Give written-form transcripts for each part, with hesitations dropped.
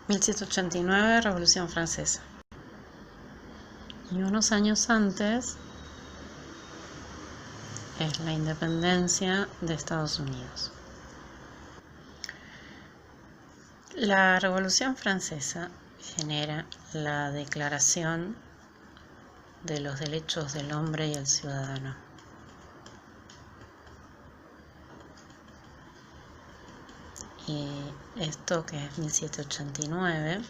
1789, Revolución Francesa. Y unos años antes es la independencia de Estados Unidos. La Revolución Francesa genera la Declaración de los Derechos del Hombre y el Ciudadano. Y esto, que es 1789,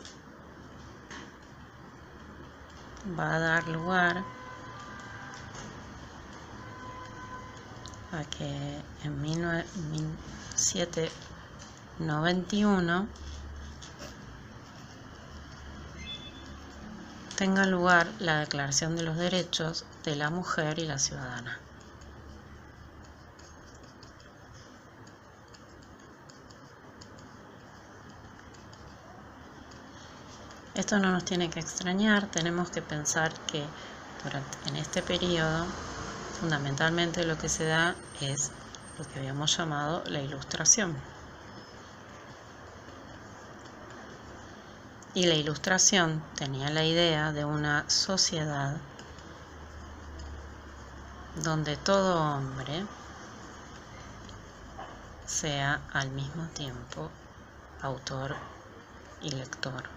va a dar lugar a que en 1791 tenga lugar la Declaración de los Derechos de la Mujer y la Ciudadana. Esto no nos tiene que extrañar, tenemos que pensar que en este periodo fundamentalmente lo que se da es lo que habíamos llamado la Ilustración. Y la Ilustración tenía la idea de una sociedad donde todo hombre sea al mismo tiempo autor y lector.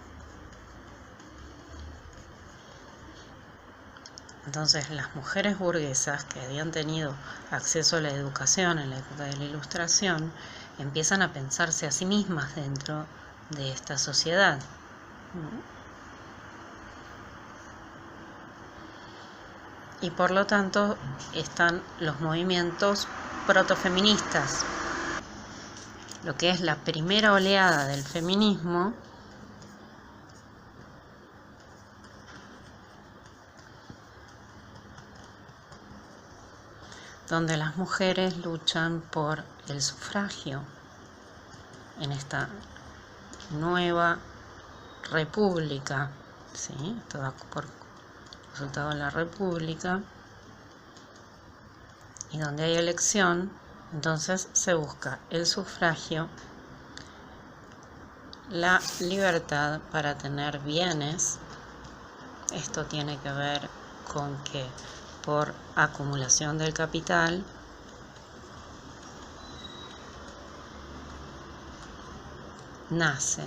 Entonces, las mujeres burguesas que habían tenido acceso a la educación en la época de la Ilustración empiezan a pensarse a sí mismas dentro de esta sociedad, ¿no? Y por lo tanto están los movimientos protofeministas, lo que es la primera oleada del feminismo, donde las mujeres luchan por el sufragio en esta nueva república, ¿sí? Esto da por resultado de la república, y donde hay elección, entonces se busca el sufragio, la libertad para tener bienes. Esto tiene que ver con que por acumulación del capital nace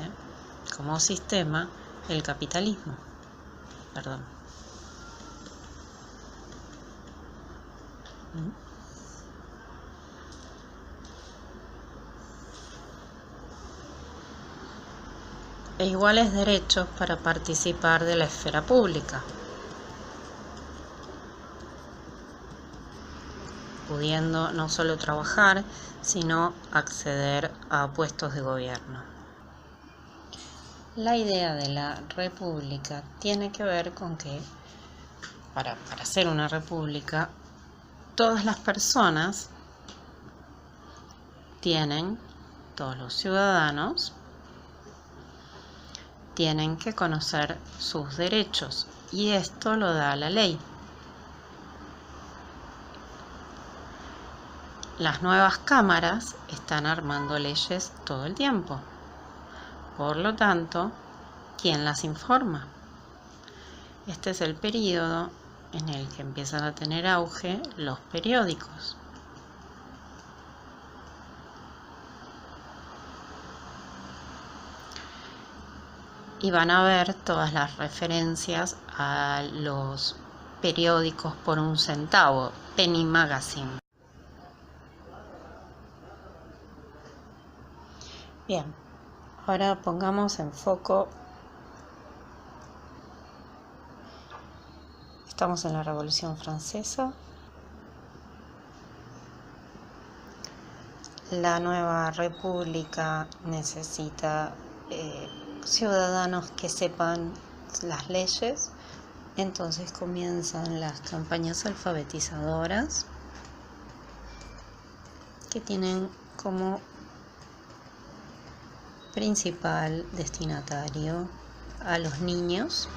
como sistema el capitalismo. E iguales derechos para participar de la esfera pública, pudiendo no solo trabajar, sino acceder a puestos de gobierno. La idea de la república tiene que ver con que para ser una república, todas las personas todos los ciudadanos tienen que conocer sus derechos, y esto lo da la ley. Las nuevas cámaras están armando leyes todo el tiempo. Por lo tanto, ¿quién las informa? Este es el periodo en el que empiezan a tener auge los periódicos. Y van a ver todas las referencias a los periódicos por 1 centavo, Penny Magazine. Bien, ahora pongamos en foco. Estamos en la Revolución Francesa. La nueva república necesita ciudadanos que sepan las leyes. Entonces comienzan las campañas alfabetizadoras, que tienen como principal destinatario a los niños.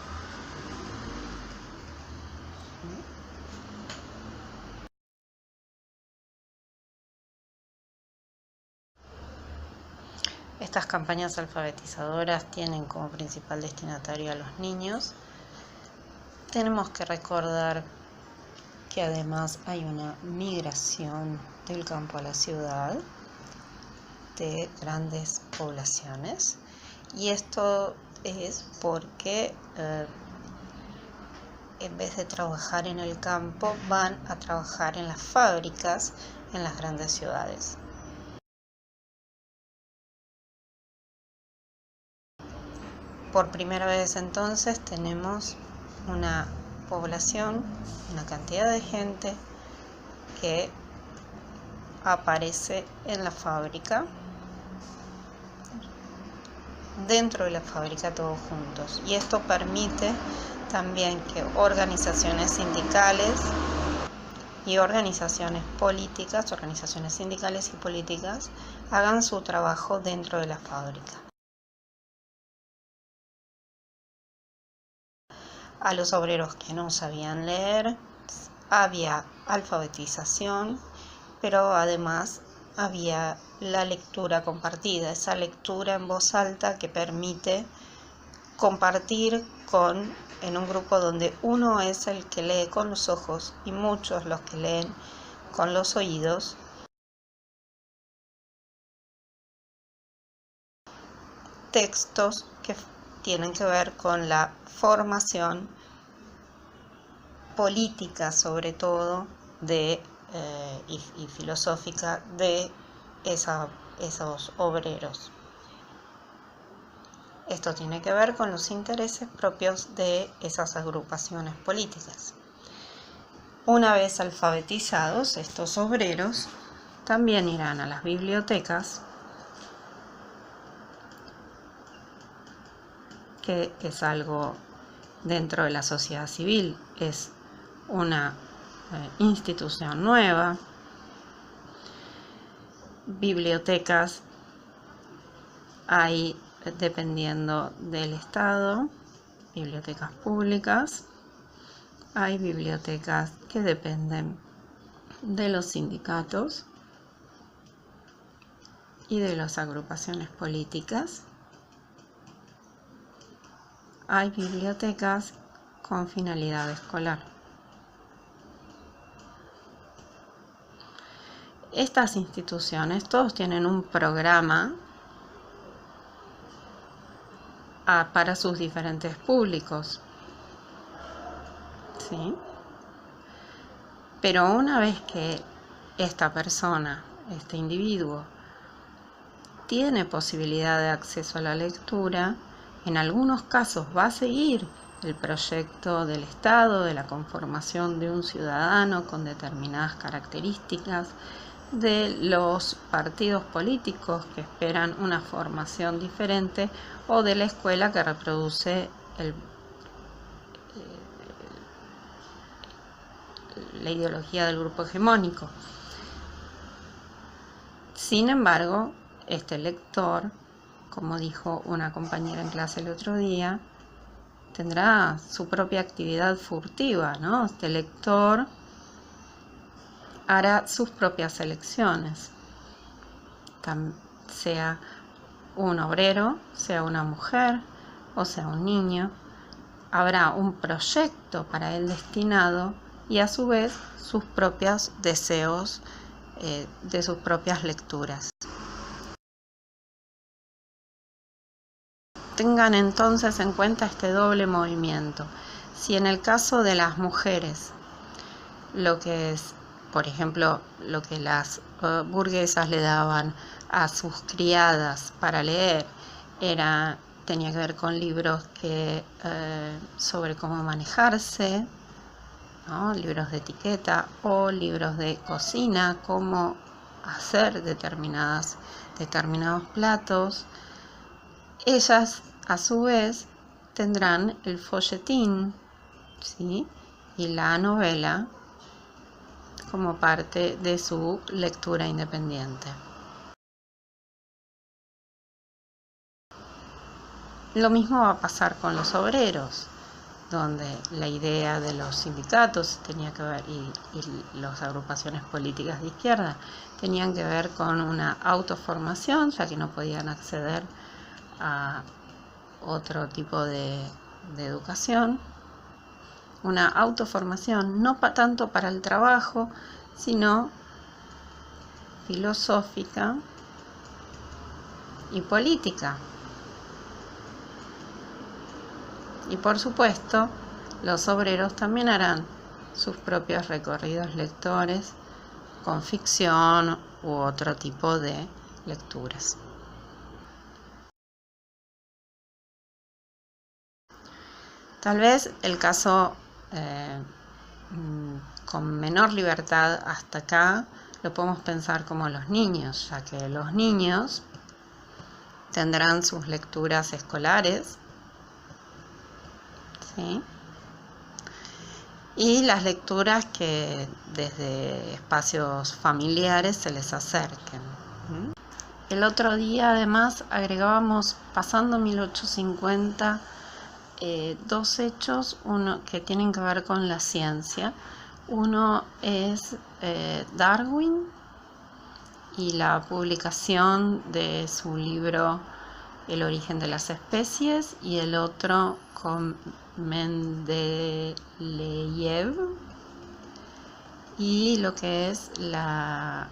estas campañas alfabetizadoras tienen como principal destinatario a los niños, tenemos que recordar que además hay una migración del campo a la ciudad de grandes poblaciones, y esto es porque en vez de trabajar en el campo van a trabajar en las fábricas en las grandes ciudades. Por primera vez entonces tenemos una población, una cantidad de gente que aparece en la fábrica, dentro de la fábrica todos juntos, y esto permite también que organizaciones sindicales y organizaciones políticas, organizaciones sindicales y políticas, hagan su trabajo dentro de la fábrica. A los obreros que no sabían leer había alfabetización, pero además había la lectura compartida, esa lectura en voz alta que permite compartir en un grupo donde uno es el que lee con los ojos y muchos los que leen con los oídos. Textos que tienen que ver con la formación política, sobre todo, y filosófica de esos obreros. Esto tiene que ver con los intereses propios de esas agrupaciones políticas. Una vez alfabetizados, estos obreros también irán a las bibliotecas, que es algo dentro de la sociedad civil, es una institución nueva. Bibliotecas hay dependiendo del estado, bibliotecas públicas, hay bibliotecas que dependen de los sindicatos y de las agrupaciones políticas, hay bibliotecas con finalidad escolar. Estas instituciones todos tienen un programa para sus diferentes públicos, ¿sí? Pero una vez que esta persona, este individuo, tiene posibilidad de acceso a la lectura, en algunos casos va a seguir el proyecto del Estado, de la conformación de un ciudadano con determinadas características, de los partidos políticos que esperan una formación diferente, o de la escuela que reproduce la ideología del grupo hegemónico. Sin embargo, este lector, como dijo una compañera en clase el otro día, tendrá su propia actividad furtiva, ¿no? Este lector hará sus propias elecciones, sea un obrero, sea una mujer o sea un niño. Habrá un proyecto para él destinado y a su vez sus propios deseos de sus propias lecturas. Tengan entonces en cuenta este doble movimiento. Si en el caso de las mujeres, lo que es, por ejemplo, lo que las burguesas le daban a sus criadas para leer tenía que ver con libros sobre cómo manejarse, ¿no? Libros de etiqueta o libros de cocina, cómo hacer determinados platos. Ellas, a su vez, tendrán el folletín, ¿sí? Y la novela como parte de su lectura independiente. Lo mismo va a pasar con los obreros. donde la idea de los sindicatos tenía que ver y las agrupaciones políticas de izquierda tenían que ver con una autoformación, ya que no podían acceder a otro tipo de educación, una autoformación no tanto para el trabajo, sino filosófica y política. Y por supuesto, los obreros también harán sus propios recorridos lectores con ficción u otro tipo de lecturas. Tal vez el caso con menor libertad hasta acá lo podemos pensar como los niños, ya que los niños tendrán sus lecturas escolares, ¿sí? Y las lecturas que desde espacios familiares se les acerquen. El otro día además agregábamos, pasando 1850, dos hechos, uno que tienen que ver con la ciencia. Uno es Darwin y la publicación de su libro El origen de las especies, y el otro con Mendeleev y lo que es la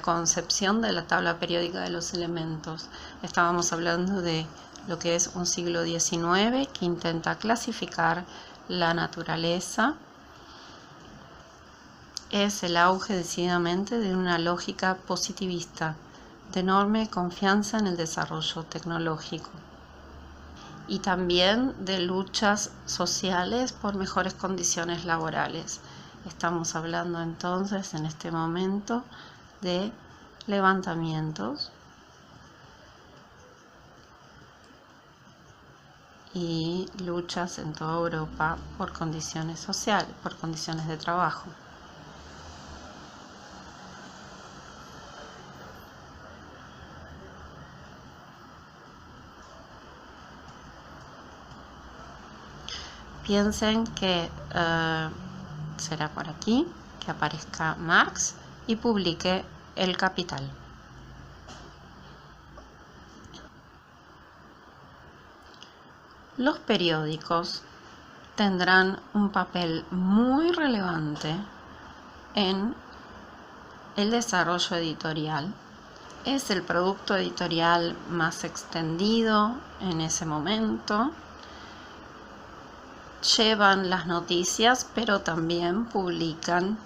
concepción de la tabla periódica de los elementos. Estábamos hablando de lo que es un siglo XIX que intenta clasificar la naturaleza. Es el auge decididamente de una lógica positivista, de enorme confianza en el desarrollo tecnológico y también de luchas sociales por mejores condiciones laborales. Estamos hablando entonces en este momento de levantamientos y luchas en toda Europa por condiciones sociales, por condiciones de trabajo. Piensen que será por aquí que aparezca Marx y publique El Capital. Los periódicos tendrán un papel muy relevante en el desarrollo editorial. Es el producto editorial más extendido en ese momento. Llevan las noticias, pero también publican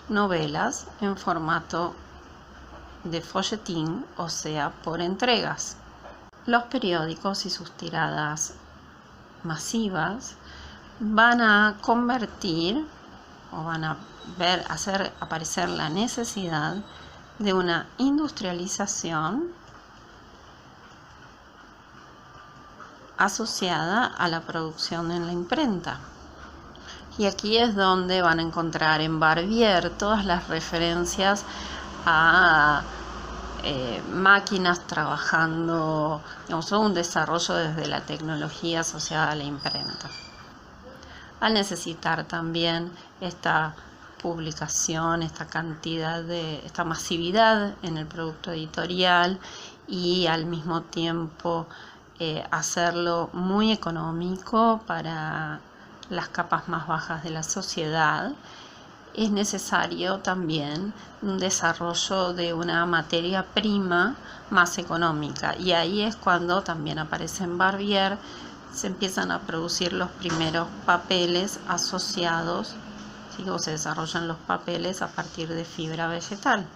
novelas en formato de folletín, o sea, por entregas. Los periódicos y sus tiradas masivas van a convertir o van a hacer aparecer la necesidad de una industrialización asociada a la producción en la imprenta. Y aquí es donde van a encontrar en Barbier todas las referencias a máquinas trabajando, digamos, un desarrollo desde la tecnología asociada a la imprenta. Al necesitar también esta publicación, esta masividad en el producto editorial y al mismo tiempo hacerlo muy económico para las capas más bajas de la sociedad, es necesario también un desarrollo de una materia prima más económica, y ahí es cuando también aparece en Barbier, se empiezan a producir los primeros papeles asociados, ¿sí? O se desarrollan los papeles a partir de fibra vegetal.